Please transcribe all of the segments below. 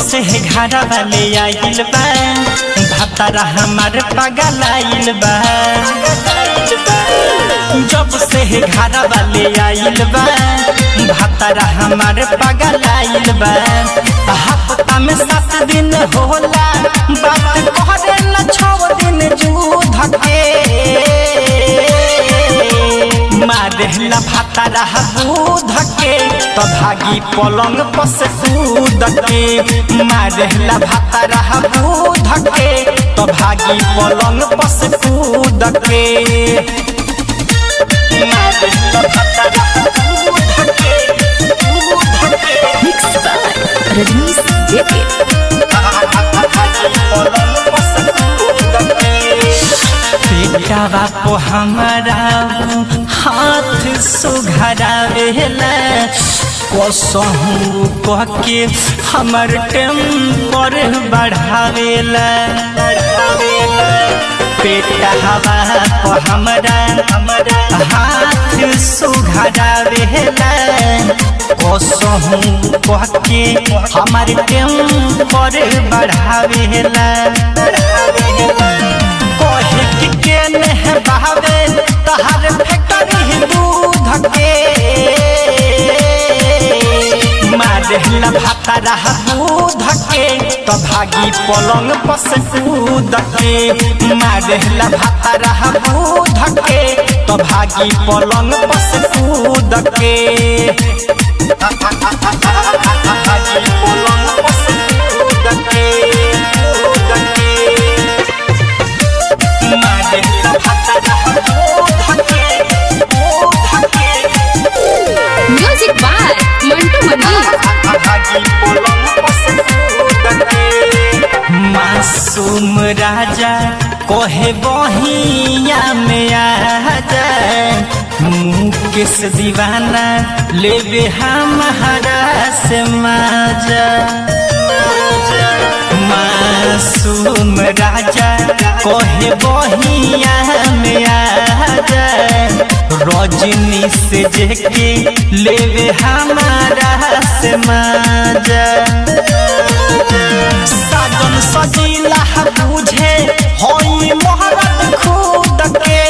से घारा वाले आइल बा भातारा हमार पागल आइल बा। जब से घारा वाले आइल बा भातारा हमार पागल आइल बा। हफ्ता में 7 दिन होला बात करे न 6 दिन जूझ के मारेला भातारा दूध के तो भागी पलंग पर से कूद के। मारेला भातारा दूध के तो भागी पलंग पर से कूद के। मारेला भातारा दूध के मिक्स बाय रजनीश जेके। बेटा बापो हमारा हाथ सुघरावेला कसहू कह के हमर टेम्पर बढ़ावेला। बेटा बापो हमारा हाथ सुघरावेला कसहू कह के हमर टेम्पर बढ़ावेला। बहावे तहार फैक्ट्री दूध के मारेला भातारा दूध के तो भागी पलंग पर से कूद के। मारेला भातारा दूध के तो भागी पलंग पर से कूद के। भागी पलंग पर से कूद के। म्यूजिक बाय मंटू मनी। मासूम राजा कोहे बहिया में आजा मुकेश दीवाना लेवे हमारा से माजा। मासूम राजा कोहे बहिया में आजा रजनी से जेके लेवे हमारा से माजा। साजन सजीला बुझे होई मोहब्बत खुद के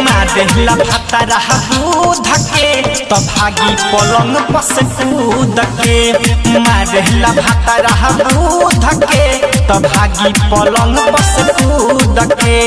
मारेला भातारा दूध के तो भागी पलंग पर से कूद के। मारेला भातारा दूध के तो भागी पलंग पर से कूद के।